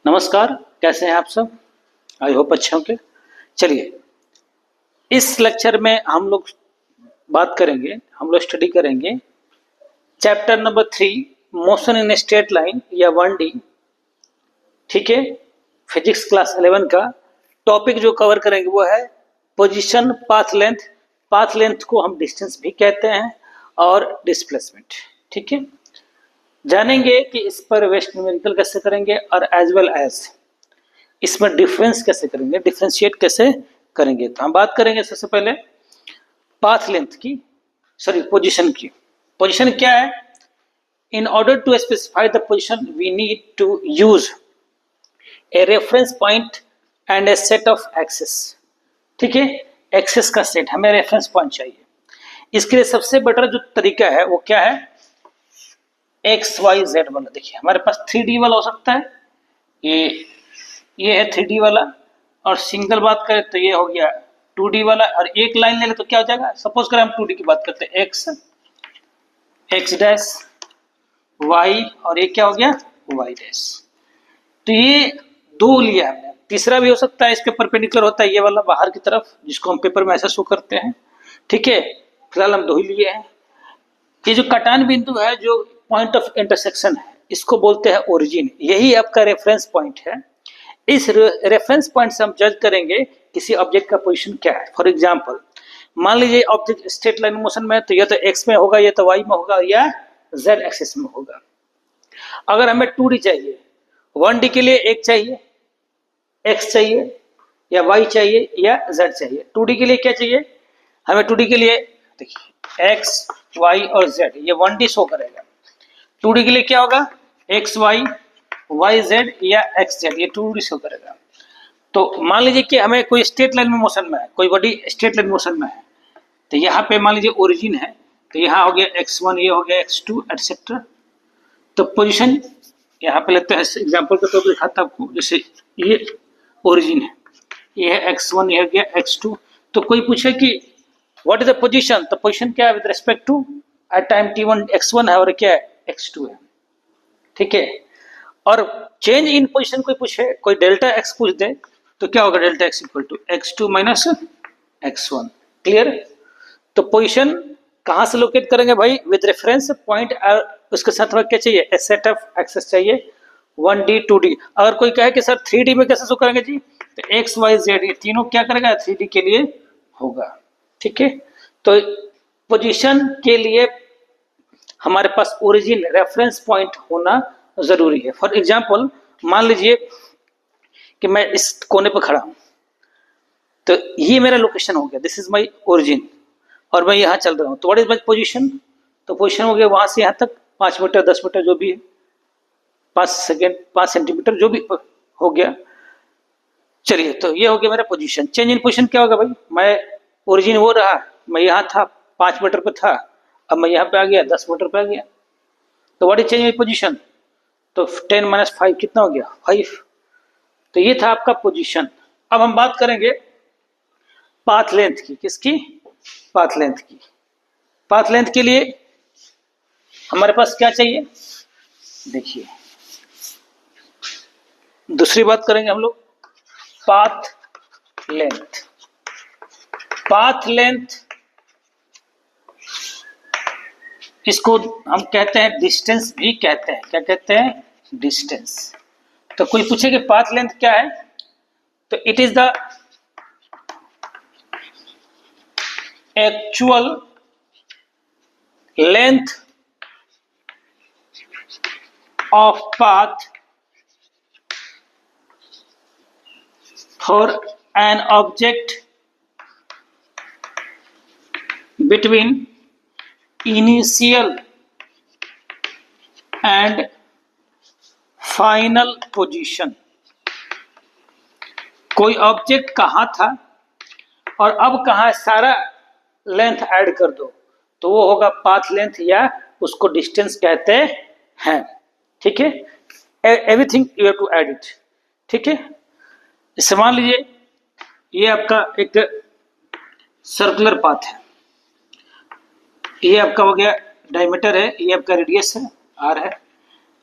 नमस्कार। कैसे हैं आप सब? आई होप अच्छे होंगे। चलिए, इस लेक्चर में हम लोग स्टडी करेंगे chapter number 3, motion in straight line या 1D। ठीक है, फिजिक्स क्लास 11 का टॉपिक जो कवर करेंगे वो है position, path length. Path length को हम डिस्टेंस भी कहते हैं और डिस्प्लेसमेंट। ठीक है, जानेंगे कि इस पर वेस्ट न्यूमेरिकल कैसे करेंगे और एज वेल एज इसमें डिफरेंस कैसे करेंगे, डिफरेंशिएट कैसे करेंगे। तो हम बात करेंगे सबसे पहले पाथ लेंथ की, सॉरी पोजीशन की। पोजीशन क्या है? In order to specify the position we need to use a reference point and a set of axes. ठीक है, एक्सेस का सेट, हमें रेफरेंस पॉइंट चाहिए। इसके लिए सबसे बेटर जो तरीका है वो क्या है? एक्स वाई जेड वाला। देखिए, हमारे पास 3D वाला हो सकता है, ये है 3D वाला, और सिंगल बात करें तो ये हो गया 2D वाला, और एक लाइन ले ले तो क्या हो जाएगा? सपोज करें हम 2D की बात करते हैं, एक्स डैश वाई, और ये क्या हो गया? Y dash. तो ये दो लिया हमने, तीसरा भी हो सकता है इसके परपेंडिकुलर होता है ये वाला बाहर की तरफ, जिसको हम पेपर में ऐसा शो करते हैं। ठीक है, फिलहाल हम दो ही लिए हैं। ये जो कटान बिंदु है, जो पॉइंट ऑफ इंटरसेक्शन है, इसको बोलते हैं ओरिजिन। यही आपका रेफरेंस पॉइंट है। इस रेफरेंस पॉइंट से हम जज करेंगे किसी ऑब्जेक्ट का पोजीशन क्या है। फॉर एग्जांपल, मान लीजिए ऑब्जेक्ट स्ट्रेट लाइन मोशन में है, तो या तो एक्स में होगा, या तो वाई में होगा, या जेड एक्सिस में होगा। अगर हमें 2D चाहिए, 1D के लिए एक चाहिए, एक्स चाहिए, या वाई चाहिए, या जेड चाहिए। 2D के लिए क्या चाहिए हमें? 2D के लिए देखिए एक्स वाई और जेड, ये 1D शो करेगा। 2D के लिए क्या होगा? एक्स वाई, वाई जेड या एक्स जेड, ये 2D शो करेगा। तो मान लीजिए कि हमें कोई स्ट्रेट लाइन में मोशन में है, कोई बॉडी स्ट्रेट लाइन मोशन में है, तो यहाँ पे मान लीजिए ओरिजिन है, तो यहाँ हो गया x1, ये हो गया x2 एटसेट्रा। तो पोजीशन यहाँ पे लेते हैं, एग्जांपल के तौर पर दिखाता आपको। जैसे ये ओरिजिन है, ये है x1, ये हो गया x2। तो कोई पूछे कि व्हाट इज द पोजीशन, तो पोजीशन क्या है with respect to at time t1 x1 है और क्या है? x2 है। ठीक है, और चेंज इन पोजीशन कोई पूछे, कोई डेल्टा एक्स पूछ दे, तो क्या होगा? Delta x equal to x2 minus x1। Clear? तो पोजीशन कहां से लोकेट करेंगे भाई? विद रेफरेंस पॉइंट, उसके साथ में क्या चाहिए? ए सेट ऑफ एक्सेस चाहिए, 1D 2D। अगर कोई कहे कि सर 3D में कैसे शो करेंगे जी, तो एक्स वाई जेड ये तीनों क्या करेगा? 3D के लिए होगा। ठीक है, तो पोजीशन के लिए हमारे पास ओरिजिन रेफरेंस पॉइंट होना जरूरी है। फॉर एग्जाम्पल, मान लीजिए कि मैं इस कोने पर खड़ा हूं, तो ये मेरा लोकेशन हो गया, दिस इज माई ओरिजिन, और मैं यहाँ चल रहा हूँ। तो व्हाट इज माई पोजीशन? तो पोजीशन हो गया वहां से यहाँ तक 5 मीटर, 10 मीटर, जो भी है, 5 सेकेंड, 5 सेंटीमीटर, जो भी हो गया। चलिए, तो ये हो गया मेरा पोजीशन। चेंज इन पोजीशन क्या होगा भाई? मैं ओरिजिन वो रहा, मैं यहाँ था, 5 मीटर पे था, अब मैं यहाँ पे आ गया, 10 मीटर पे आ गया। तो what is change in position? तो 10 माइनस 5 कितना हो गया? 5। तो ये था आपका पोजीशन। अब हम बात करेंगे पाथ लेंथ की। किसकी? पाथ लेंथ की। पाथ लेंथ के लिए हमारे पास क्या चाहिए? देखिए, दूसरी बात करेंगे हम लोग पाथ लेंथ। पाथ लेंथ, इसको हम कहते हैं डिस्टेंस भी कहते हैं। क्या कहते हैं? डिस्टेंस। तो कोई पूछे कि पाथ लेंथ क्या है, तो it is the actual length of path for an object between initial and final position। कोई ऑब्जेक्ट कहाँ था और अब कहाँ है, सारा लेंथ ऐड कर दो, तो वो होगा पाथ लेंथ, या उसको डिस्टेंस कहते हैं। ठीक है, everything you have to add it. ठीक है, इसे मान लीजिए ये आपका एक सर्कुलर पाथ है, ये आपका हो गया डायमीटर है, ये आपका रेडियस है, आर है,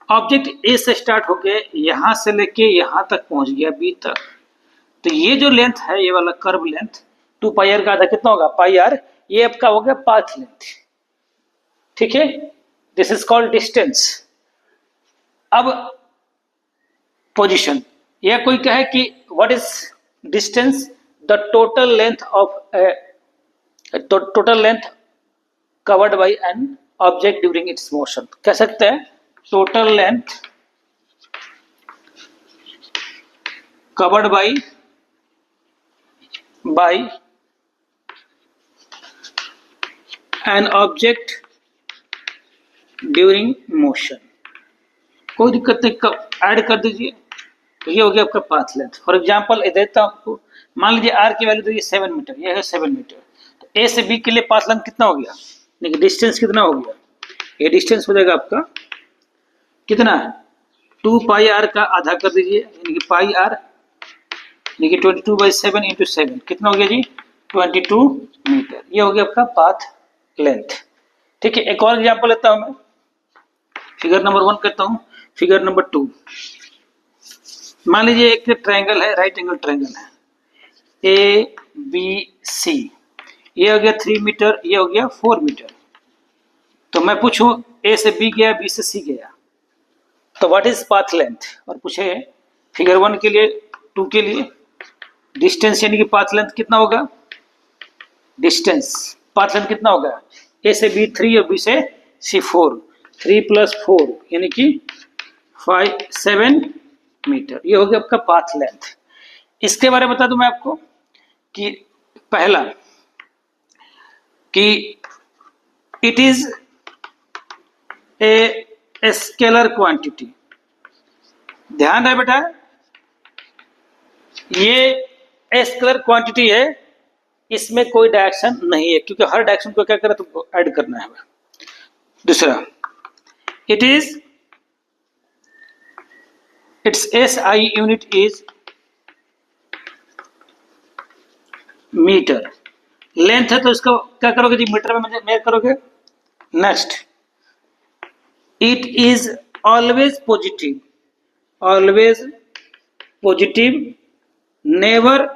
ऑब्जेक्ट ए से स्टार्ट होके यहां से लेके यहां तक पहुंच गया बी तक, तो ये जो लेंथ है, ये वाला कर्व लेंथ 2 पाई आर का आधा कितना होगा, पाई आर, ये आपका हो गया पाथ लेंथ। ठीक है, दिस इज कॉल्ड डिस्टेंस। अब पोजीशन, यह कोई कहे कि what is distance, the total length of total length covered by an object during its motion, कह सकते हैं total length covered by an object during motion। कोई दिक्कत नहीं, ऐड कर दीजिए। तो ये हो गया आपका पाथ लेंथ। फॉर एग्जांपल देता हूं आपको, मान लीजिए आर की वैल्यू तो ये 7 मीटर, ये है 7 मीटर, तो ए से बी के लिए पाथ लेंथ कितना हो गया, देखिए डिस्टेंस कितना हो गया, ये डिस्टेंस हो जाएगा आपका कितना, 2 पाई आर का आधा कर दीजिए, यानी कि पाई आर, देखिए 22/7 इंटू 7 कितना हो गया जी, 22 मीटर। ये हो गया आपका पाथ लेंथ। ठीक है, एक और एग्जांपल लेता हूं मैं, फिगर नंबर 1 करता हूं, फिगर नंबर 2। मान लीजिए एक ट्रायंगल है, राइट एंगल ट्रायंगल है, ए बी सी, ये हो गया 3 मीटर, ये हो गया 4 मीटर। तो मैं पूछूं ए से बी गया, बी से सी गया, तो व्हाट इज पाथ लेंथ, और पूछे फिगर 1 के लिए, 2 के लिए डिस्टेंस यानी कि पाथ लेंथ कितना होगा, डिस्टेंस पाथ लेंथ कितना होगा, ए से बी 3 और बी से सी 4, 3 + 4 यानी कि 7 मीटर। ये हो गया आपका पाथ लेंथ। इसके बारे में बता दूं मैं आपको कि पहला कि it is a scalar quantity, ध्यान रहे बेटा, ये स्केलर क्वांटिटी है, इसमें कोई डायरेक्शन नहीं है, क्योंकि हर डायरेक्शन को क्या करना है, तुमको ऐड करना है। दूसरा, it is its SI unit is metre, length है तो इसका क्या करोगे जी, मीटर में मेजर करोगे। Next, it is always positive, never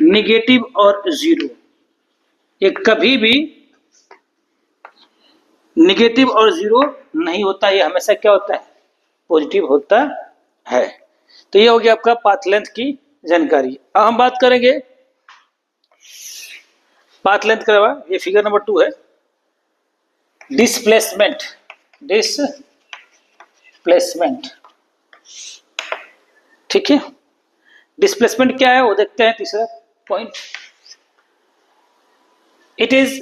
negative और जीरो, ये कभी भी निगेटिव और जीरो नहीं होता, ये हमेशा क्या होता है, पॉजिटिव होता है। तो ये हो गया आपका पाथ लेंथ की जानकारी। अब हम बात करेंगे पाथ लेंथ का, ये फिगर नंबर 2 है, डिस्प्लेसमेंट। ठीक है, डिस्प्लेसमेंट क्या है वो देखते हैं। तीसरा point, it is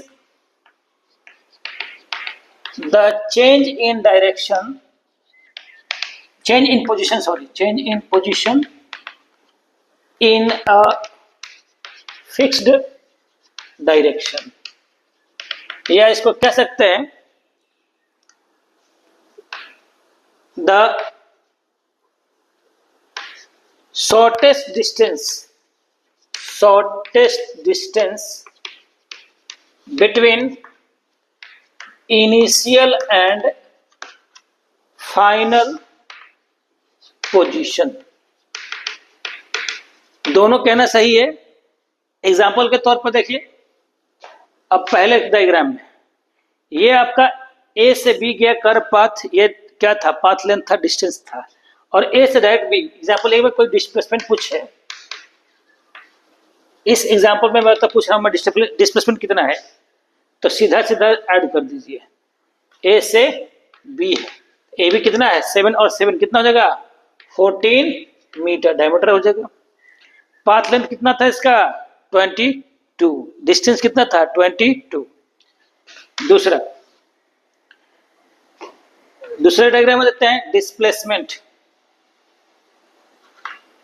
the change in position in a fixed direction, या इसको कह सकते हैं the shortest distance between initial and final position। दोनों कहना सही है। एग्जाम्पल के तौर पर देखिए, अब पहले डायग्राम में ये आपका ए से बी गया कर्व पाथ, ये क्या था, पाथ लेंथ था, डिस्टेंस था, और ए से डायरेक्ट बी। एग्जाम्पल ए में कोई डिस्प्लेसमेंट पूछे, इस एग्जाम्पल में मैं तो पूछ रहा हूं मैं डिस्प्लेसमेंट कितना है, तो सीधा सीधा ऐड कर दीजिए, ए से बी है, ए बी कितना है 7 और 7 कितना हो जाएगा 14 मीटर डायमीटर हो जाएगा। पाथ लेंथ कितना था इसका 22, डिस्टेंस कितना था 22। दूसरे डायग्राम में देखते हैं डिस्प्लेसमेंट,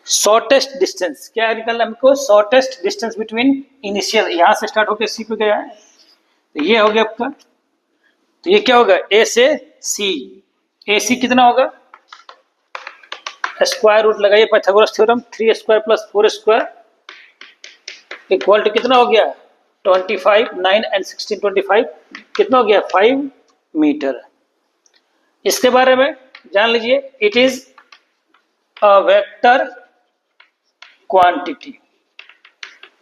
शॉर्टेस्ट डिस्टेंस क्या निकलना हमको, शॉर्टेस्ट डिस्टेंस बिटवीन इनिशियल, यहां से स्टार्ट होकर सी पे गया है, तो ये हो गया आपका, तो ये क्या होगा ए से सी, ए सी कितना होगा, स्क्वायर रूट लगाइए Pythagoras theorem, 3 square plus 4 square equal to कितना हो गया 25, 9 एंड 16 25 कितना हो गया 5 मीटर। इसके बारे में जान लीजिए, it is a vector quantity.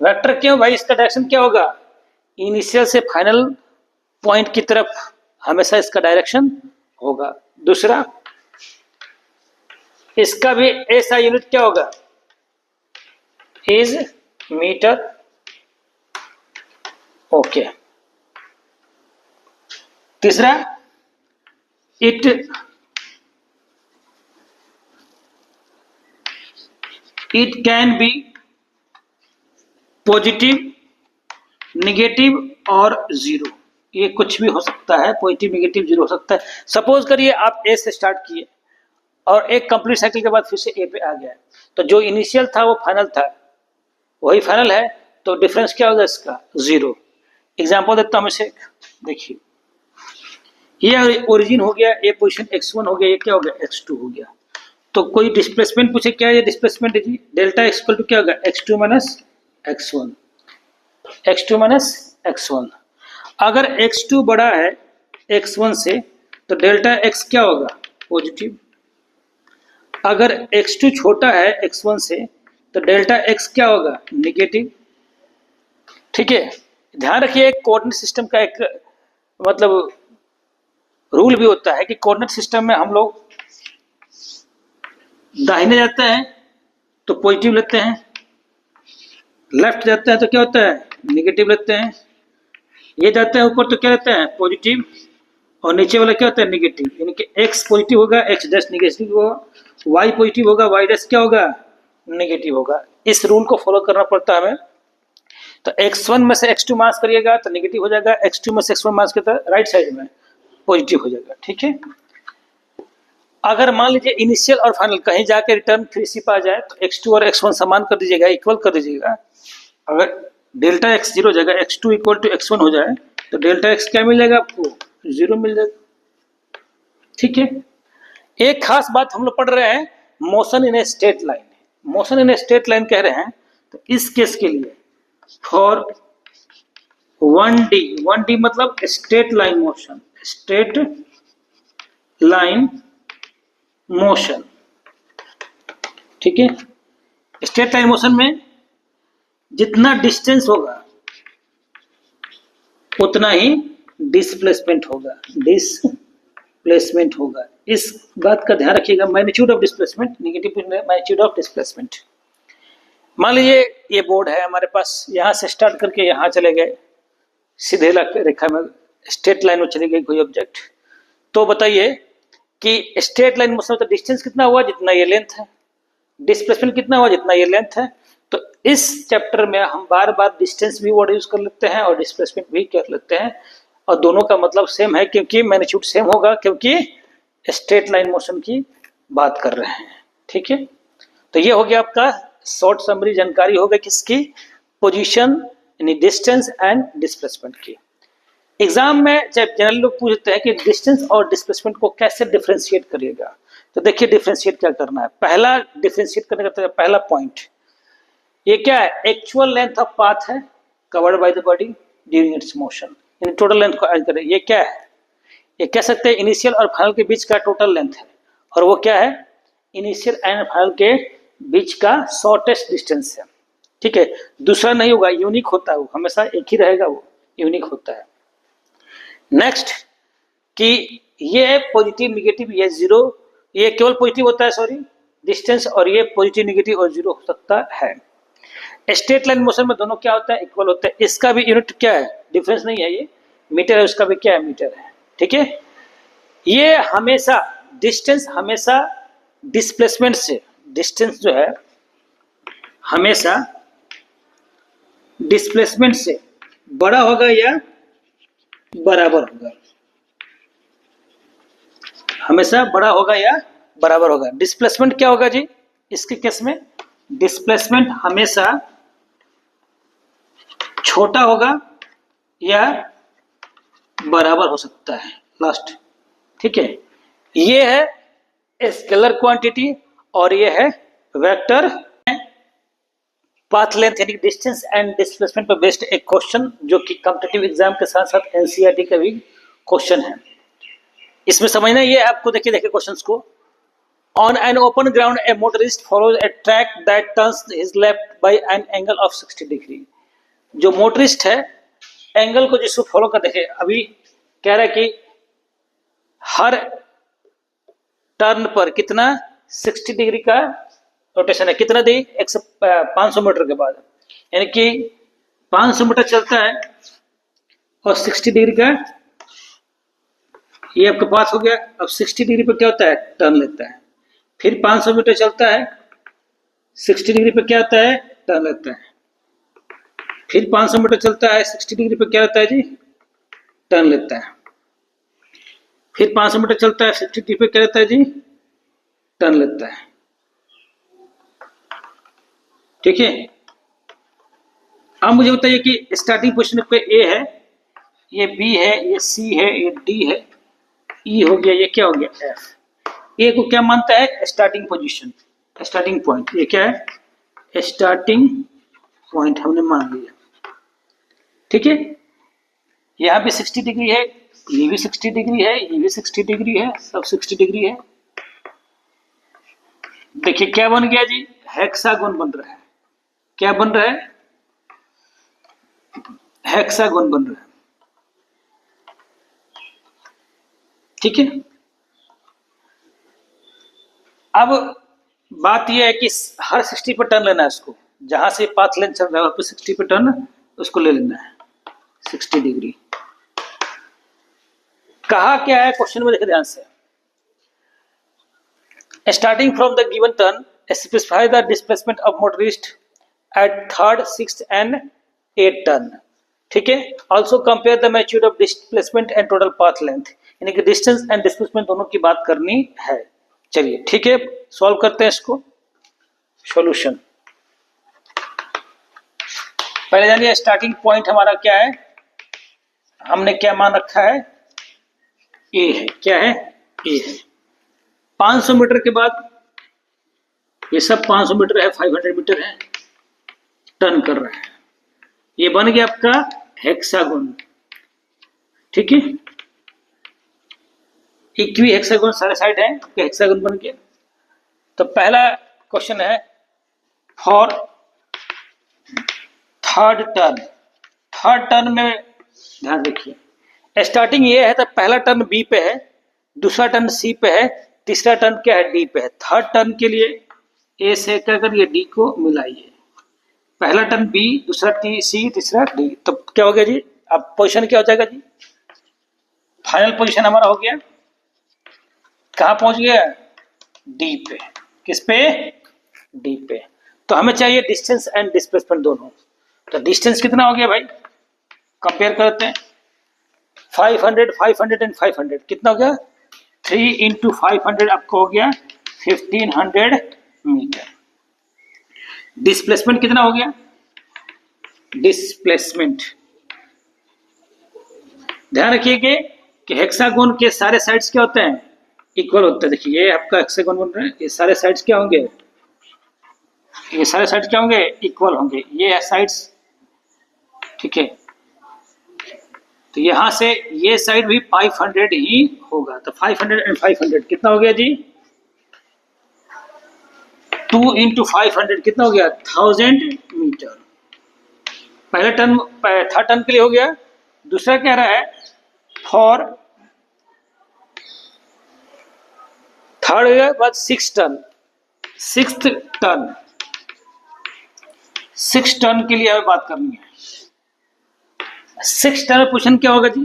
Vector क्यों भाई? इसका डायरेक्शन क्या होगा? इनिशियल से फाइनल पॉइंट की तरफ हमेशा इसका डायरेक्शन होगा। दूसरा, इसका भी ऐसा यूनिट क्या होगा? Is metre. ओके। तीसरा, it can be positive, negative और जीरो। ये कुछ भी हो सकता है, पॉजिटिव, निगेटिव, जीरो हो सकता है। सपोज करिए आप ए से स्टार्ट किए और एक कंप्लीट साइकिल के बाद फिर से ए पे आ गया, तो जो इनिशियल था वो फाइनल था, वही फाइनल है, तो डिफरेंस क्या होगा इसका? जीरो। एग्जांपल देता हूं इसे, देखिए ये ओरिजिन हो गया, ए पोजीशन x1 हो गया, ये क्या हो गया? x2 हो गया। तो कोई डिस्प्लेसमेंट पूछे, क्या ये डिस्प्लेसमेंट है जी? डेल्टा एक्स इक्वल टू क्या होगा? x2 minus x1, x2 minus x1। अगर x2 बड़ा है x1 से तो डेल्टा x क्या होगा? पॉजिटिव। अगर x2 छोटा है x1 से तो डेल्टा x क्या होगा? निगेटिव। ठीक है, ध्यान रखिए एक कोऑर्डिनेट सिस्टम का एक मतलब रूल भी होता है कि कोऑर्डिनेट सिस्टम में हम लोग दाहिने जाते हैं तो पॉजिटिव लेते हैं, लेफ्ट जाते हैं तो क्या होता है? निगेटिव लेते हैं, ये जाते हैं ऊपर तो क्या लेते हैं? पॉजिटिव, और नीचे वाला क्या होता है? निगेटिव। यानी कि x पॉजिटिव होगा, x डैश निगेटिव होगा, y पॉजिटिव होगा, y डैश क्या होगा? निगेटिव होगा। इस रूल को फॉलो करना पड़ता है हमें। तो x1 में से x2 माइनस करिएगा तो निगेटिव हो जाएगा, x2 में से x1 माइनस करता है राइट साइड में पॉजिटिव हो जाएगा। ठीक है, अगर मान लीजिए इनिशियल और फाइनल कहीं जाके रिटर्न फिर इसी पर आ जाए तो x2 और x1 समान कर दीजिएगा, इक्वल कर दीजिएगा। अगर डेल्टा x जीरो हो जाएगा, x2 इक्वल टू x1 हो जाए तो डेल्टा x क्या मिल जाएगा आपको? जीरो मिल जाएगा। ठीक है, एक खास बात हम लोग पढ़ रहे हैं, motion in a straight line. Motion in a straight line कह रहे हैं, तो इस केस के लिए फॉर 1D, 1D मतलब straight line motion, straight line motion. ठीक है, स्ट्रेट लाइन मोशन में जितना डिस्टेंस होगा उतना ही डिस्प्लेसमेंट होगा, डिस्प्लेसमेंट होगा। इस बात का ध्यान रखिएगा, magnitude of displacement, negative magnitude of displacement. मान लीजिए ये बोर्ड है हमारे पास, यहां से स्टार्ट करके यहां चले गए, सीधे रेखा में स्ट्रेट लाइन में चली गई कोई ऑब्जेक्ट, तो बताइए कि स्ट्रेट लाइन मोशन में तो डिस्टेंस कितना हुआ? जितना ये लेंथ है। डिस्प्लेसमेंट कितना हुआ? जितना ये लेंथ है। तो इस चैप्टर में हम बार बार डिस्टेंस भी वर्ड यूज कर लेते हैं और डिस्प्लेसमेंट भी कर लेते हैं, और दोनों का मतलब सेम है क्योंकि मैग्नीट्यूड सेम होगा, क्योंकि स्ट्रेट लाइन मोशन की बात कर रहे हैं। ठीक है, तो ये हो गया आपका शॉर्ट समरी जानकारी हो गई किसकी? पोजीशन यानी डिस्टेंस एंड डिस्प्लेसमेंट की। एग्जाम में चाहे जनरल लोग पूछते हैं कि डिस्टेंस और डिस्प्लेसमेंट को कैसे डिफरेंशिएट करिएगा, तो देखिए डिफरेंशिएट क्या करना है। पहला डिफरेंशिएट करने का पहला पॉइंट, ये क्या है? एक्चुअल लेंथ ऑफ पाथ है covered by the body during its motion, यानी टोटल लेंथ को ऐड करें। ये क्या है? ये कह सकते हैं इनिशियल और फाइनल के बीच का टोटल लेंथ है, और वो क्या है? इनिशियल एंड फाइनल के बीच का शॉर्टेस्ट डिस्टेंस है। ठीक है, दूसरा नहीं होगा, यूनिक होता है वो, हमेशा एक ही रहेगा, वो यूनिक होता है। नेक्स्ट कि ये पॉजिटिव, निगेटिव, ये जीरो, ये केवल पॉजिटिव होता है, सॉरी डिस्टेंस, और ये पॉजिटिव, निगेटिव और जीरो हो सकता है। स्ट्रेट लाइन मोशन में दोनों क्या होता है? इक्वल होता है। इसका भी यूनिट क्या है? डिफरेंस नहीं है, ये मीटर है, उसका भी क्या है? मीटर है। ठीक है, ये हमेशा डिस्टेंस हमेशा डिस्प्लेसमेंट से, डिस्टेंस जो है हमेशा डिस्प्लेसमेंट से बड़ा होगा या बराबर होगा? हमेशा बड़ा होगा या बराबर होगा। डिस्प्लेसमेंट क्या होगा जी इसके केस में? डिस्प्लेसमेंट हमेशा छोटा होगा या बराबर हो सकता है लास्ट। ठीक है, ये है स्केलर क्वांटिटी और ये है वेक्टर पाथ लेंथ यानी डिस्टेंस एंड डिस्प्लेसमेंट पर बेस्ड एक क्वेश्चन, जो कि कॉम्पिटिटिव एग्जाम के साथ साथ एनसीईआरटी का भी क्वेश्चन है। इसमें समझना ये है आपको, देखिए देखिए क्वेश्चंस को। On an open ground A motorist follows A track that turns his left by an angle of 60 degree. जो मोटरिस्ट है एंगल को जिसको फॉलो कर, देखे अभी कह रहा है कि हर टर्न पर कितना 60 डिग्री का रोटेशन है, कितना दी 500 मीटर के बाद, यानी कि 500 मीटर चलता है और 60 डिग्री का ये आपके पास हो गया। अब 60 डिग्री पे क्या होता है, टर्न लेता है। फिर 500 मीटर चलता है, 60 डिग्री पे क्या होता है, टर्न लेता है। फिर 500 मीटर चलता है, 60 डिग्री पे क्या होता है जी, टर्न लेता है। फिर 500 मीटर चलता है, 60 डिग्री पे क्या लेता है जी, टर्न लेता है। ठीक है, अब मुझे बताइए कि स्टार्टिंग पोजीशन पे ए है, ये बी है, ये सी है, ये डी है, ई हो गया, ये क्या हो गया एफ। ए को क्या मानता है, स्टार्टिंग पोजीशन, स्टार्टिंग पॉइंट। ये क्या है, स्टार्टिंग पॉइंट हमने मान लिया। ठीक है, यहाँ पे 60 डिग्री है, ये भी 60 डिग्री है, ये भी 60 डिग्री है, सब 60 डिग्री है। देखिए क्या बन गया जी, हेक्सागोन बन रहा है। क्या बन रहा है, हेक्सागोन बन रहा है। ठीक है, अब बात यह है कि हर 60 पर टर्न लेना है इसको, जहां से पाथ लेंथ चल रहा है वहां पर 60 पर टर्न उसको ले लेना है 60 डिग्री। कहा क्या है क्वेश्चन में, देखिए ध्यान से। Starting from the given turn specify the displacement of motorist at third, sixth and 8th turn. ठीक है, also compare the magnitude of displacement and total path length, यानी कि डिस्टेंस एंड डिस्प्लेसमेंट दोनों की बात करनी है। चलिए ठीक है, सॉल्व करते हैं इसको। सॉल्यूशन, पहले जानिए स्टार्टिंग पॉइंट हमारा क्या है, हमने क्या मान रखा है, ए है। क्या है, ए है। 500 मीटर के बाद ये सब 500 मीटर है, 500 मीटर है, टर्न कर रहा है। ये बन गया आपका हेक्सागोन। ठीक है, इक्वी हेक्सागोन सारे साइड है, हेक्सागोन बन गया। तो पहला क्वेश्चन है for third turn. Third turn में ध्यान रखिए, स्टार्टिंग ये है तो पहला टर्न बी पे है, दूसरा टर्न सी पे है, तीसरा टर्न क्या है, डी पे है। थर्ड टर्न के लिए ए से क्या करिए, डी को मिलाइए। पहला टर्न बी, दूसरा सी, तीसरा डी, तो क्या हो गया जी, अब पोजीशन क्या हो जाएगा जी, फाइनल पोजीशन हमारा हो गया, कहां पहुंच गया, डी पे। किस पे, डी पे। तो हमें चाहिए डिस्टेंस एंड डिस्प्लेसमेंट दोनों। तो डिस्टेंस कितना हो गया भाई, कंपेयर करते हैं। 500, 500 एंड 500 कितना हो गया, 3 इंटू 500 आपको हो गया 1500 मीटर। डिस्प्लेसमेंट कितना हो गया, डिस्प्लेसमेंट ध्यान रखिएगा कि हेक्सागोन के सारे साइड्स क्या होते हैं, इक्वल होते हैं। देखिए ये आपका हेक्सागोन बन रहा है, ये सारे साइड्स क्या होंगे, ये सारे साइड्स क्या होंगे, इक्वल होंगे, ये साइड्स। ठीक है, तो यहां से ये साइड भी 500 ही होगा। तो 500 एंड 500 कितना हो गया जी, 2 इंटू 500 कितना हो गया, 1000 मीटर। पहला टर्न, थर्ड टर्न के लिए हो गया। दूसरा कह रहा है फॉर थर्ड के बाद 6 टर्न, 6th टर्न, 6 टर्न के लिए हमें बात करनी है। 6 टर्न पोजीशन क्या होगा जी,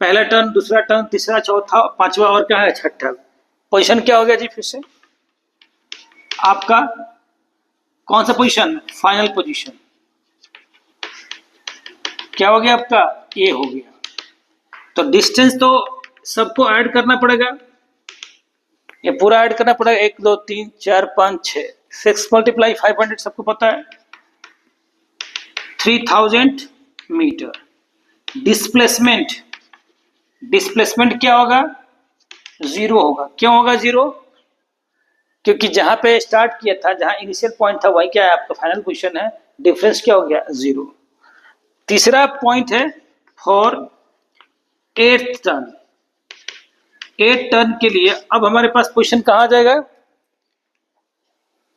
पहला टर्न, दूसरा टर्न, तीसरा, चौथा, पांचवा और क्या है, छठा। पोजीशन क्या हो गया जी, फिर से आपका कौन सा पोजीशन, फाइनल पोजीशन क्या हो गया आपका, ए हो गया। तो डिस्टेंस तो सबको ऐड करना पड़ेगा, ये पूरा ऐड करना पड़ेगा, 1 2 3 4 5 6, 6 मल्टीप्लाई 500 सबको पता है, 3000 मीटर। डिस्प्लेसमेंट, डिस्प्लेसमेंट क्या होगा, 0 होगा। क्यों होगा 0, क्योंकि जहां पे स्टार्ट किया था, जहां इनिशियल पॉइंट था, वही क्या है आपका फाइनल पोजीशन है, डिफरेंस क्या हो गया, 0। तीसरा पॉइंट है फॉर 8th टर्न। 8 टन के लिए अब हमारे पास पोजीशन कहाँ आ जाएगा,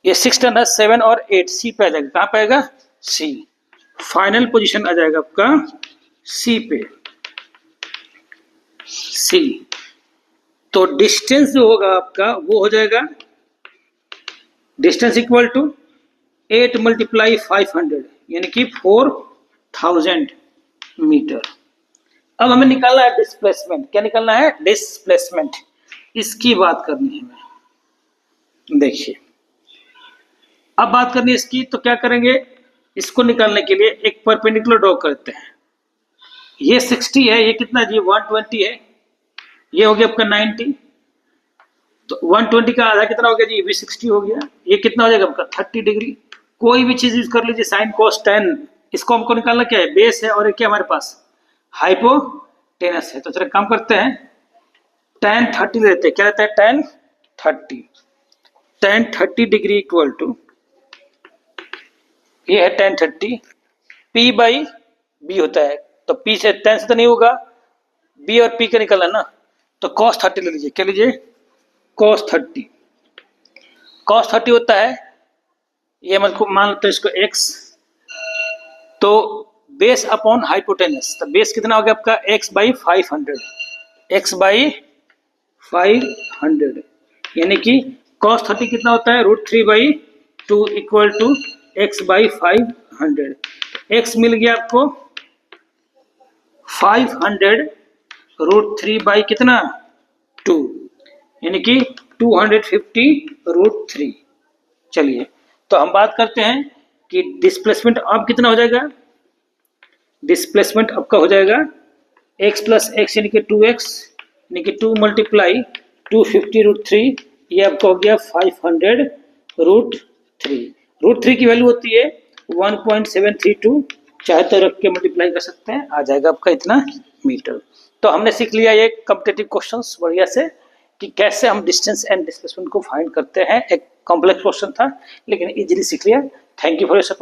ये 6 टन है, 7 और 8 सी पे आ जाएगा। कहाँ पे आएगा, सी। फाइनल पोजीशन आ जाएगा आपका सी पे, सी। तो डिस्टेंस जो होगा आपका वो हो जाएगा डिस्टेंस इक्वल टू 8 मल्टीप्लाई 500 यानी कि 4000 मीटर। अब हमें निकालना है डिस्प्लेसमेंट। क्या निकालना है, डिस्प्लेसमेंट। इसकी बात करनी है हमें। देखिए अब बात करनी है इसकी, तो क्या करेंगे, इसको निकालने के लिए एक परपेंडिकुलर ड्रॉ करते हैं। ये 60 है, ये कितना जी 120 है, ये हो गया आपका 90। तो 120 का आधा कितना हो गया जी, भी 60 हो गया। ये कितना हो जाएगा आपका 30 डिग्री। कोई भी चीज यूज कर लीजिए, साइन कोस टेन, इसको हमको निकालना क्या है, बेस है, और ये क्या हमारे पास हाइपोटेनस है। तो चलो काम करते हैं, tan 30 लेते हैं। क्या रहता है, tan 30। tan 30 degree equal to, ये है tan 30, P बाई बी होता है। तो P से tan से तो नहीं होगा, B और P का निकलना ना, तो cos 30 ले लीजिए। क्या लीजिए, cos 30। cos 30 होता है, ये मान लेते हैं इसको x, तो बेस अपॉन हाइपोटेनस, तो बेस कितना हो गया आपका x बाई 500, x बाई 500 यानी कि cos 30 कितना होता है, √3/2 equal to x by 500। x मिल गया आपको 500 √3 बाई कितना 2 यानी कि 250 √3। चलिए तो हम बात करते हैं कि डिस्प्लेसमेंट अब कितना हो जाएगा। डिस्प्लेसमेंट आपका हो जाएगा x प्लस एक्स यानी कि 2x यानी कि 2 मल्टीप्लाई 250 √3, ये आपका हो गया 500 √3। √3 की वैल्यू होती है 1.732, चाहे तो रख के मल्टीप्लाई कर सकते हैं, आ जाएगा आपका इतना मीटर। तो हमने सीख लिया ये कॉम्पिटिटिव क्वेश्चंस बढ़िया से कि कैसे हम डिस्टेंस एंड डिस्प्लेसमेंट को फाइंड करते हैं। एक कॉम्प्लेक्स क्वेश्चन था लेकिन इजीली सीख लिया। Thank you for your support.